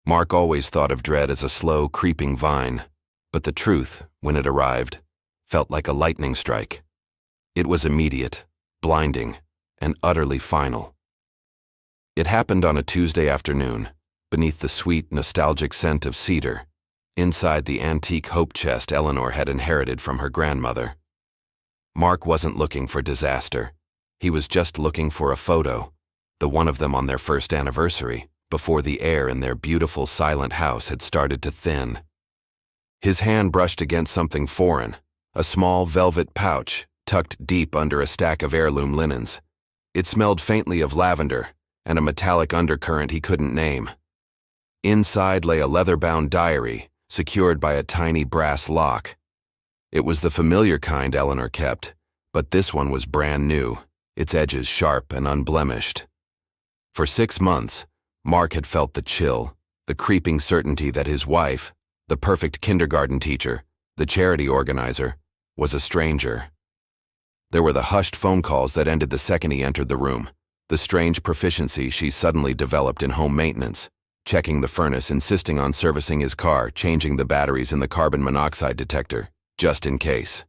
Mark always thought of dread as a slow, creeping vine, but the truth, when it arrived, felt like a lightning strike. It was immediate, blinding, and utterly final. It happened on a Tuesday afternoon, beneath the sweet, nostalgic scent of cedar, inside the antique hope chest Eleanor had inherited from her grandmother. Mark wasn't looking for disaster. He was just looking for a photo, the one of them on their first anniversary, before the air in their beautiful silent house had started to thin. His hand brushed against something foreign, a small velvet pouch tucked deep under a stack of heirloom linens. It smelled faintly of lavender and a metallic undercurrent he couldn't name. Inside lay a leather-bound diary, secured by a tiny brass lock. It was the familiar kind Eleanor kept, but this one was brand new, its edges sharp and unblemished. For 6 months, Mark had felt the chill, the creeping certainty that his wife, the perfect kindergarten teacher, the charity organizer, was a stranger. There were the hushed phone calls that ended the second he entered the room, the strange proficiency she suddenly developed in home maintenance, checking the furnace, insisting on servicing his car, changing the batteries in the carbon monoxide detector, just in case.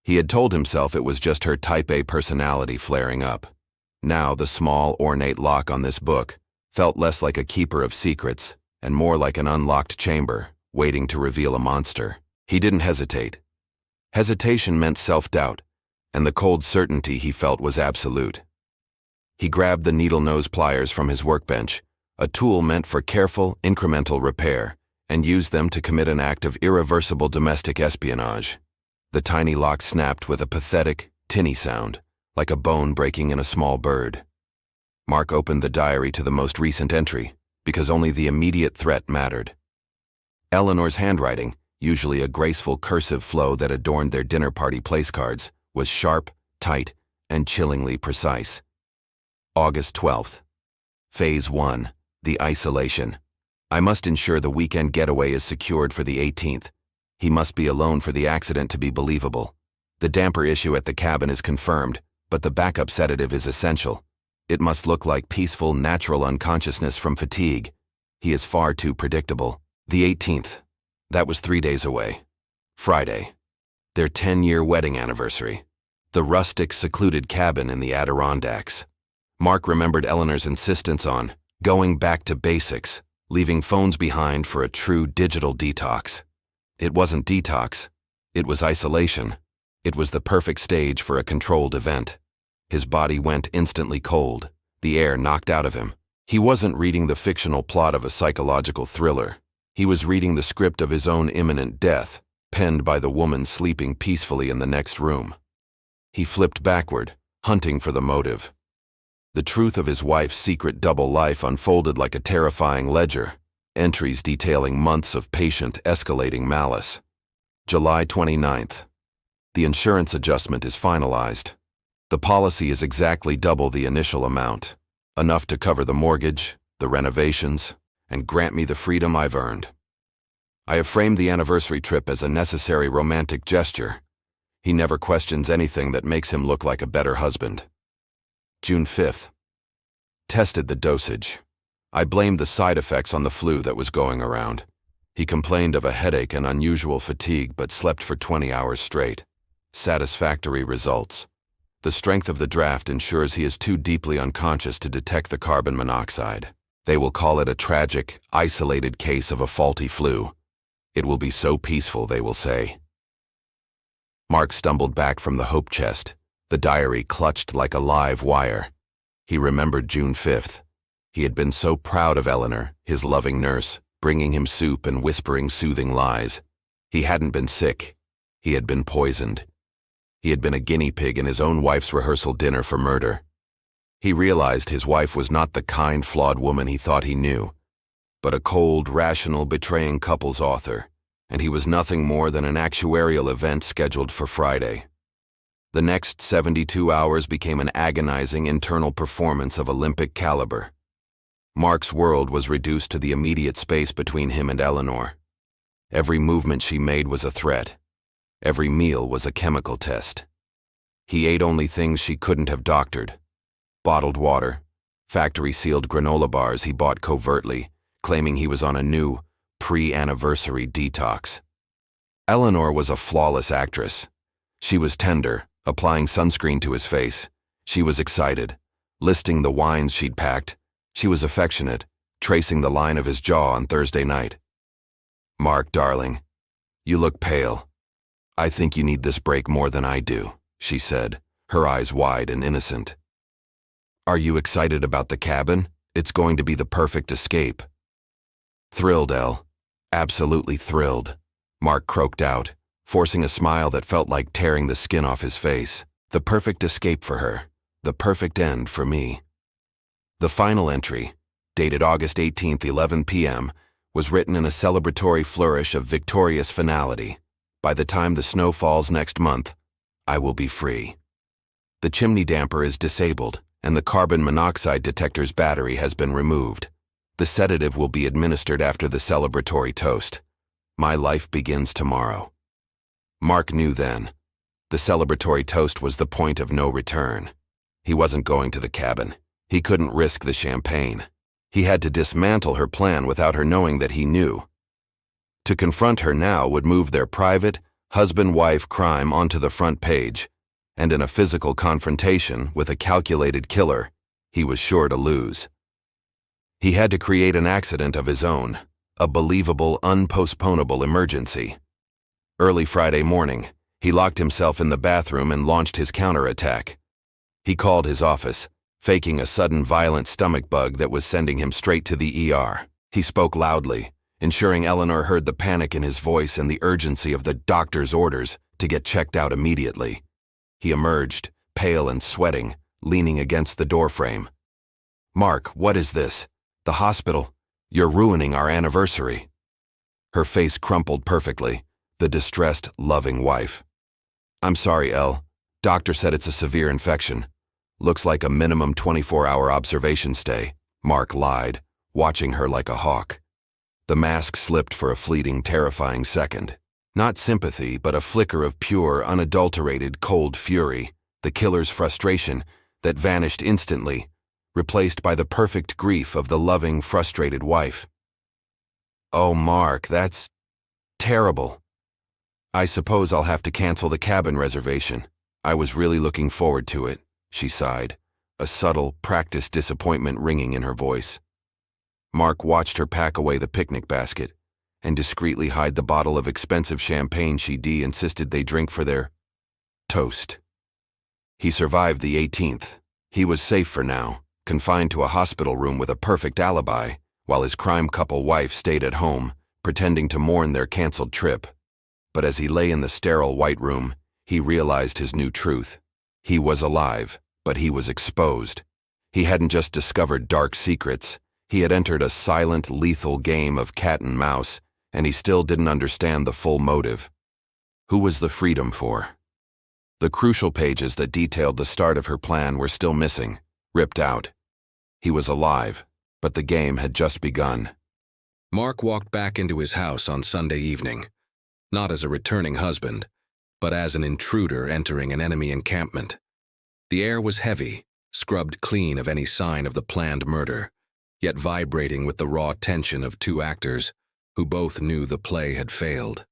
He had told himself it was just her type A personality flaring up. Now the small, ornate lock on this book felt less like a keeper of secrets and more like an unlocked chamber, waiting to reveal a monster. He didn't hesitate. Hesitation meant self-doubt, and the cold certainty he felt was absolute. He grabbed the needle-nose pliers from his workbench, a tool meant for careful, incremental repair, and used them to commit an act of irreversible domestic espionage. The tiny lock snapped with a pathetic, tinny sound, like a bone breaking in a small bird. Mark opened the diary to the most recent entry, because only the immediate threat mattered. Eleanor's handwriting, usually a graceful cursive flow that adorned their dinner party place cards, was sharp, tight, and chillingly precise. August 12th. Phase 1. The isolation. I must ensure the weekend getaway is secured for the 18th. He must be alone for the accident to be believable. The damper issue at the cabin is confirmed, but the backup sedative is essential. It must look like peaceful, natural unconsciousness from fatigue. He is far too predictable. The 18th. That was 3 days away. Friday. Their 10-year wedding anniversary. The rustic, secluded cabin in the Adirondacks. Mark remembered Eleanor's insistence on going back to basics, leaving phones behind for a true digital detox. It wasn't detox. It was isolation. It was the perfect stage for a controlled event. His body went instantly cold, the air knocked out of him. He wasn't reading the fictional plot of a psychological thriller. He was reading the script of his own imminent death, penned by the woman sleeping peacefully in the next room. He flipped backward, hunting for the motive. The truth of his wife's secret double life unfolded like a terrifying ledger, entries detailing months of patient, escalating malice. July 29th. The insurance adjustment is finalized. The policy is exactly double the initial amount, enough to cover the mortgage, the renovations, and grant me the freedom I've earned. I have framed the anniversary trip as a necessary romantic gesture. He never questions anything that makes him look like a better husband. June 5th. Tested the dosage. I blamed the side effects on the flu that was going around. He complained of a headache and unusual fatigue but slept for 20 hours straight. Satisfactory results. The strength of the draft ensures he is too deeply unconscious to detect the carbon monoxide. They will call it a tragic, isolated case of a faulty flu. It will be so peaceful, they will say. Mark stumbled back from the hope chest, the diary clutched like a live wire. He remembered June 5th. He had been so proud of Eleanor, his loving nurse, bringing him soup and whispering soothing lies. He hadn't been sick. He had been poisoned. He had been a guinea pig in his own wife's rehearsal dinner for murder. He realized his wife was not the kind, flawed woman he thought he knew, but a cold, rational, betraying couple's author, and he was nothing more than an actuarial event scheduled for Friday. The next 72 hours became an agonizing internal performance of Olympic caliber. Mark's world was reduced to the immediate space between him and Eleanor. Every movement she made was a threat. Every meal was a chemical test. He ate only things she couldn't have doctored. Bottled water, factory-sealed granola bars he bought covertly, claiming he was on a new, pre-anniversary detox. Eleanor was a flawless actress. She was tender, applying sunscreen to his face. She was excited, listing the wines she'd packed. She was affectionate, tracing the line of his jaw on Thursday night. "Mark, darling, you look pale. I think you need this break more than I do," she said, her eyes wide and innocent. "Are you excited about the cabin? It's going to be the perfect escape." "Thrilled, Elle. Absolutely thrilled," Mark croaked out, forcing a smile that felt like tearing the skin off his face. The perfect escape for her. The perfect end for me. The final entry, dated August 18th, 11 p.m., was written in a celebratory flourish of victorious finality. "By the time the snow falls next month, I will be free. The chimney damper is disabled, and the carbon monoxide detector's battery has been removed. The sedative will be administered after the celebratory toast. My life begins tomorrow." Mark knew then. The celebratory toast was the point of no return. He wasn't going to the cabin. He couldn't risk the champagne. He had to dismantle her plan without her knowing that he knew. To confront her now would move their private, husband-wife crime onto the front page, and in a physical confrontation with a calculated killer, he was sure to lose. He had to create an accident of his own, a believable, unpostponable emergency. Early Friday morning, he locked himself in the bathroom and launched his counterattack. He called his office, faking a sudden violent stomach bug that was sending him straight to the ER. He spoke loudly, ensuring Eleanor heard the panic in his voice and the urgency of the doctor's orders to get checked out immediately. He emerged, pale and sweating, leaning against the doorframe. "Mark, what is this? The hospital? You're ruining our anniversary." Her face crumpled perfectly, the distressed, loving wife. "I'm sorry, Elle. Doctor said it's a severe infection. Looks like a minimum 24-hour observation stay," Mark lied, watching her like a hawk. The mask slipped for a fleeting, terrifying second. Not sympathy, but a flicker of pure, unadulterated, cold fury, the killer's frustration that vanished instantly, replaced by the perfect grief of the loving, frustrated wife. "Oh, Mark, that's terrible. I suppose I'll have to cancel the cabin reservation. I was really looking forward to it," she sighed, a subtle, practiced disappointment ringing in her voice. Mark watched her pack away the picnic basket and discreetly hide the bottle of expensive champagne she insisted they drink for their toast. He survived the 18th. He was safe for now, confined to a hospital room with a perfect alibi, while his crime couple wife stayed at home, pretending to mourn their canceled trip. But as he lay in the sterile white room, he realized his new truth. He was alive, but he was exposed. He hadn't just discovered dark secrets. He had entered a silent, lethal game of cat and mouse, and he still didn't understand the full motive. Who was the freedom for? The crucial pages that detailed the start of her plan were still missing, ripped out. He was alive, but the game had just begun. Mark walked back into his house on Sunday evening, not as a returning husband, but as an intruder entering an enemy encampment. The air was heavy, scrubbed clean of any sign of the planned murder, yet vibrating with the raw tension of two actors who both knew the play had failed.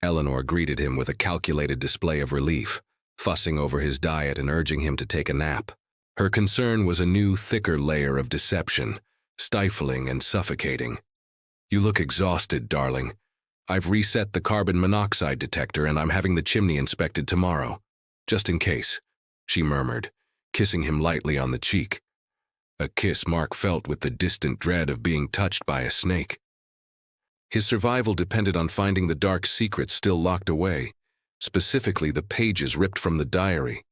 Eleanor greeted him with a calculated display of relief, fussing over his diet and urging him to take a nap. Her concern was a new, thicker layer of deception, stifling and suffocating. "You look exhausted, darling. I've reset the carbon monoxide detector and I'm having the chimney inspected tomorrow, just in case," she murmured, kissing him lightly on the cheek. A kiss Mark felt with the distant dread of being touched by a snake. His survival depended on finding the dark secrets still locked away, specifically the pages ripped from the diary.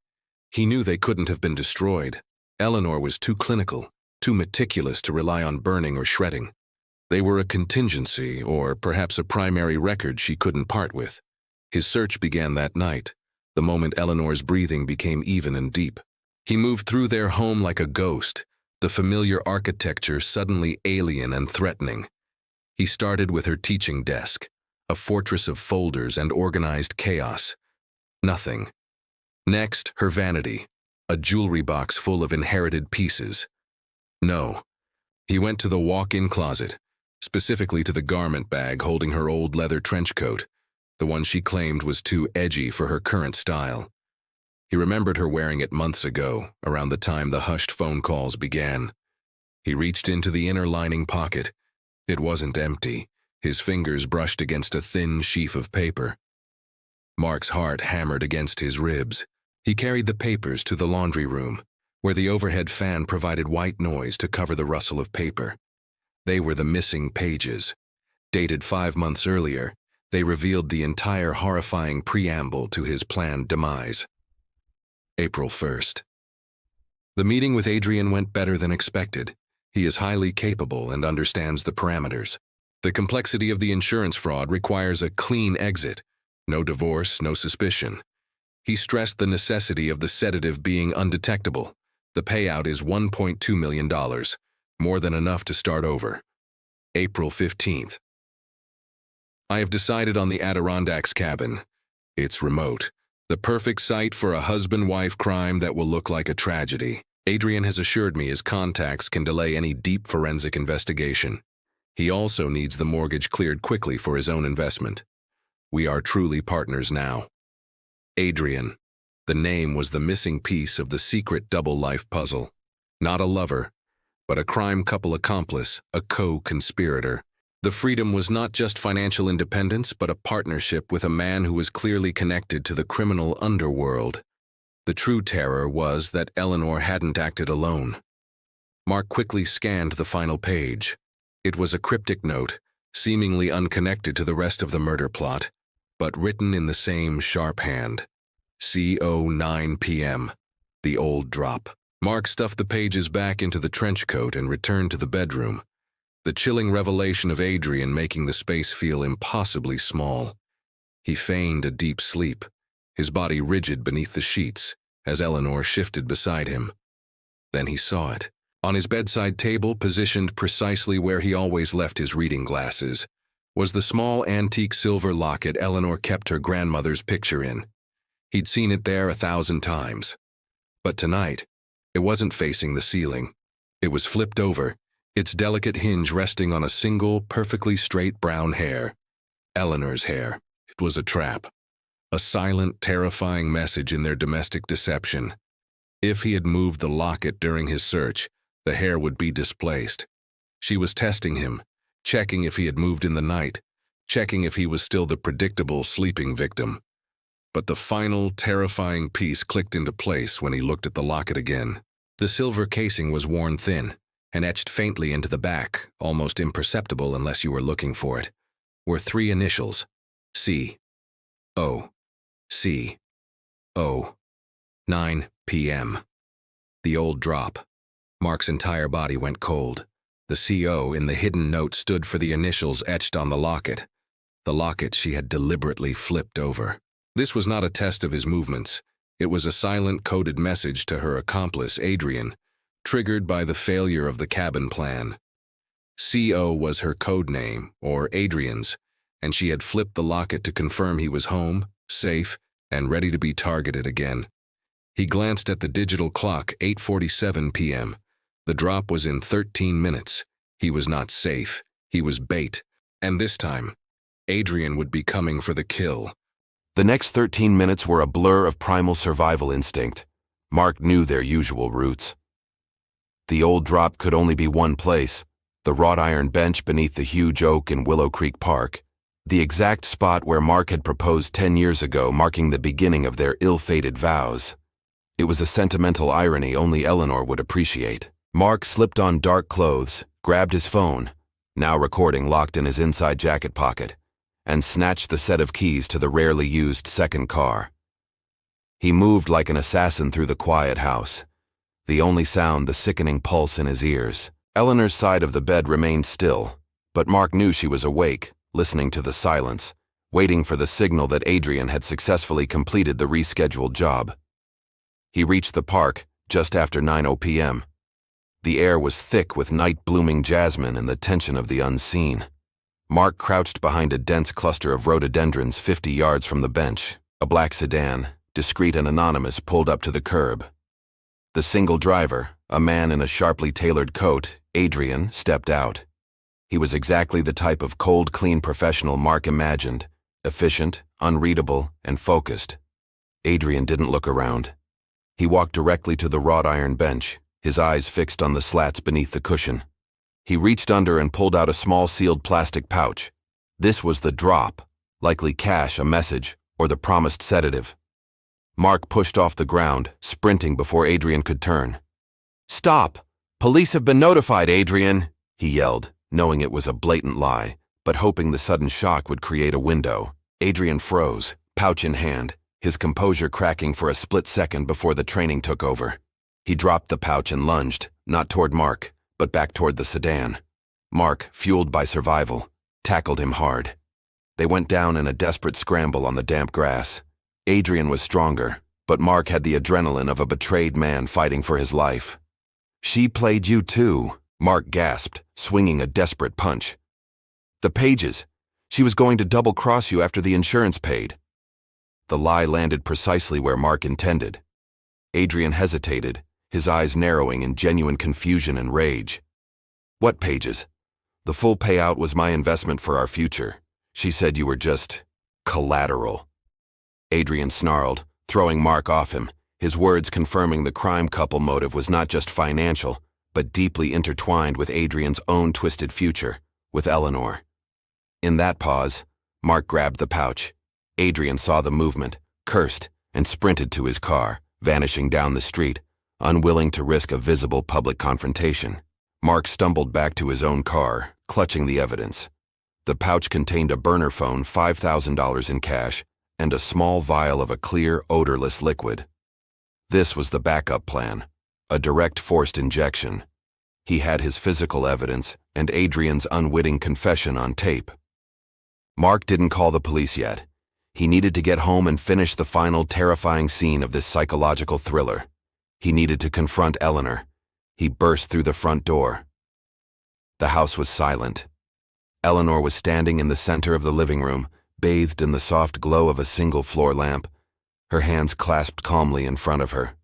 He knew they couldn't have been destroyed. Eleanor was too clinical, too meticulous to rely on burning or shredding. They were a contingency, or perhaps a primary record she couldn't part with. His search began that night, the moment Eleanor's breathing became even and deep. He moved through their home like a ghost, the familiar architecture suddenly alien and threatening. He started with her teaching desk, a fortress of folders and organized chaos. Nothing. Next, her vanity, a jewelry box full of inherited pieces. No. He went to the walk-in closet, specifically to the garment bag holding her old leather trench coat, the one she claimed was too edgy for her current style. He remembered her wearing it months ago, around the time the hushed phone calls began. He reached into the inner lining pocket. It wasn't empty. His fingers brushed against a thin sheaf of paper. Mark's heart hammered against his ribs. He carried the papers to the laundry room, where the overhead fan provided white noise to cover the rustle of paper. They were the missing pages. Dated 5 months earlier, they revealed the entire horrifying preamble to his planned demise. April 1st. The meeting with Adrian went better than expected. He is highly capable and understands the parameters. The complexity of the insurance fraud requires a clean exit. No divorce, no suspicion. He stressed the necessity of the sedative being undetectable. The payout is $1.2 million, more than enough to start over. April 15th. I have decided on the Adirondacks cabin. It's remote. The perfect site for a husband-wife crime that will look like a tragedy. Adrian has assured me his contacts can delay any deep forensic investigation. He also needs the mortgage cleared quickly for his own investment. We are truly partners now. Adrian. The name was the missing piece of the secret double-life puzzle. Not a lover, but a crime couple accomplice, a co-conspirator. The freedom was not just financial independence, but a partnership with a man who was clearly connected to the criminal underworld. The true terror was that Eleanor hadn't acted alone. Mark quickly scanned the final page. It was a cryptic note, seemingly unconnected to the rest of the murder plot, but written in the same sharp hand. CO 9 p.m. The old drop. Mark stuffed the pages back into the trench coat and returned to the bedroom. The chilling revelation of Adrian making the space feel impossibly small. He feigned a deep sleep, his body rigid beneath the sheets, as Eleanor shifted beside him. Then he saw it. On his bedside table, positioned precisely where he always left his reading glasses, was the small antique silver locket Eleanor kept her grandmother's picture in. He'd seen it there 1,000 times. But tonight, it wasn't facing the ceiling. It was flipped over, its delicate hinge resting on a single, perfectly straight brown hair. Eleanor's hair. It was a trap. A silent, terrifying message in their domestic deception. If he had moved the locket during his search, the hair would be displaced. She was testing him, checking if he had moved in the night, checking if he was still the predictable sleeping victim. But the final, terrifying piece clicked into place when he looked at the locket again. The silver casing was worn thin, and etched faintly into the back, almost imperceptible unless you were looking for it, were 3 initials: C. O. C. O. 9 p.m. The old drop. Mark's entire body went cold. The CO in the hidden note stood for the initials etched on the locket she had deliberately flipped over. This was not a test of his movements. It was a silent coded message to her accomplice, Adrian, triggered by the failure of the cabin plan. CO was her code name, or Adrian's, and she had flipped the locket to confirm he was home, safe, and ready to be targeted again. He glanced at the digital clock, 8:47 p.m. The drop was in 13 minutes. He was not safe. He was bait. And this time, Adrian would be coming for the kill. The next 13 minutes were a blur of primal survival instinct. Mark knew their usual routes. The old drop could only be one place: the wrought iron bench beneath the huge oak in Willow Creek Park, the exact spot where Mark had proposed 10 years ago, marking the beginning of their ill-fated vows. It was a sentimental irony only Eleanor would appreciate. Mark slipped on dark clothes, grabbed his phone, now recording locked in his inside jacket pocket, and snatched the set of keys to the rarely used second car. He moved like an assassin through the quiet house, the only sound the sickening pulse in his ears. Eleanor's side of the bed remained still, but Mark knew she was awake, listening to the silence, waiting for the signal that Adrian had successfully completed the rescheduled job. He reached the park just after 9:00 p.m. The air was thick with night-blooming jasmine and the tension of the unseen. Mark crouched behind a dense cluster of rhododendrons 50 yards from the bench. A black sedan, discreet and anonymous, pulled up to the curb. The single driver, a man in a sharply tailored coat, Adrian, stepped out. He was exactly the type of cold, clean professional Mark imagined, efficient, unreadable, and focused. Adrian didn't look around. He walked directly to the wrought iron bench, his eyes fixed on the slats beneath the cushion. He reached under and pulled out a small sealed plastic pouch. This was the drop, likely cash, a message, or the promised sedative. Mark pushed off the ground, sprinting before Adrian could turn. "Stop! Police have been notified, Adrian!" he yelled, knowing it was a blatant lie, but hoping the sudden shock would create a window. Adrian froze, pouch in hand, his composure cracking for a split second before the training took over. He dropped the pouch and lunged, not toward Mark, but back toward the sedan. Mark, fueled by survival, tackled him hard. They went down in a desperate scramble on the damp grass. Adrian was stronger, but Mark had the adrenaline of a betrayed man fighting for his life. "She played you too," Mark gasped, swinging a desperate punch. "The Pages. She was going to double-cross you after the insurance paid." The lie landed precisely where Mark intended. Adrian hesitated, his eyes narrowing in genuine confusion and rage. "What Pages? The full payout was my investment for our future. She said you were just collateral." Adrian snarled, throwing Mark off him, his words confirming the crime couple motive was not just financial, but deeply intertwined with Adrian's own twisted future, with Eleanor. In that pause, Mark grabbed the pouch. Adrian saw the movement, cursed, and sprinted to his car, vanishing down the street, unwilling to risk a visible public confrontation. Mark stumbled back to his own car, clutching the evidence. The pouch contained a burner phone, $5,000 in cash, and a small vial of a clear, odorless liquid. This was the backup plan, a direct forced injection. He had his physical evidence and Adrian's unwitting confession on tape. Mark didn't call the police yet. He needed to get home and finish the final terrifying scene of this psychological thriller. He needed to confront Eleanor. He burst through the front door. The house was silent. Eleanor was standing in the center of the living room, bathed in the soft glow of a single-floor lamp, her hands clasped calmly in front of her.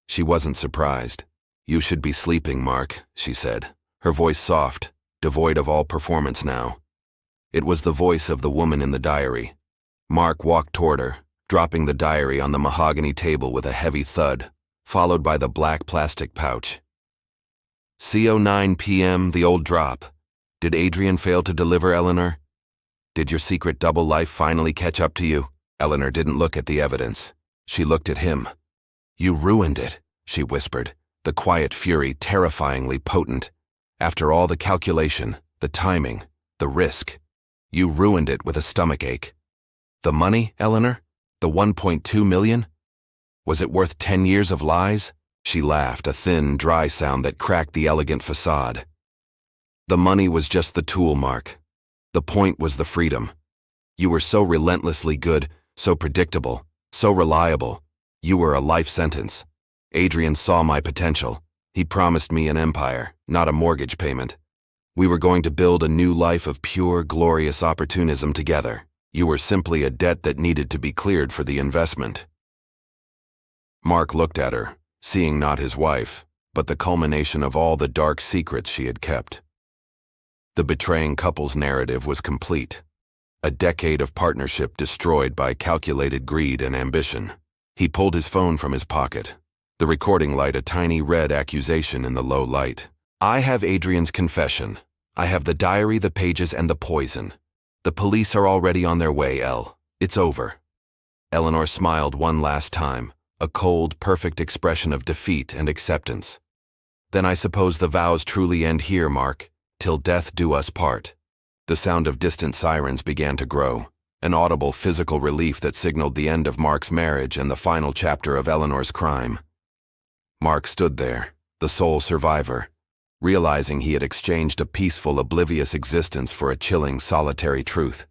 She wasn't surprised. "You should be sleeping, Mark," she said, her voice soft, devoid of all performance now. It was the voice of the woman in the diary. Mark walked toward her, dropping the diary on the mahogany table with a heavy thud, followed by the black plastic pouch. "C09 p.m., the old drop. Did Adrian fail to deliver, Eleanor? Did your secret double life finally catch up to you?" Eleanor didn't look at the evidence. She looked at him. "You ruined it," she whispered, the quiet fury terrifyingly potent. "After all the calculation, the timing, the risk, you ruined it with a stomachache. The money, Eleanor? The 1.2 million? Was it worth 10 years of lies?" She laughed, a thin, dry sound that cracked the elegant facade. "The money was just the tool, Mark. The point was the freedom. You were so relentlessly good, so predictable, so reliable. You were a life sentence. Adrian saw my potential. He promised me an empire, not a mortgage payment. We were going to build a new life of pure, glorious opportunism together. You were simply a debt that needed to be cleared for the investment." Mark looked at her, seeing not his wife, but the culmination of all the dark secrets she had kept. The betraying couple's narrative was complete. A decade of partnership destroyed by calculated greed and ambition. He pulled his phone from his pocket, the recording light a tiny red accusation in the low light. "I have Adrian's confession. I have the diary, the pages, and the poison. The police are already on their way, Elle. It's over." Eleanor smiled one last time, a cold, perfect expression of defeat and acceptance. "Then I suppose the vows truly end here, Mark. Till death do us part." The sound of distant sirens began to grow, an audible physical relief that signaled the end of Mark's marriage and the final chapter of Eleanor's crime. Mark stood there, the sole survivor, realizing he had exchanged a peaceful, oblivious existence for a chilling, solitary truth.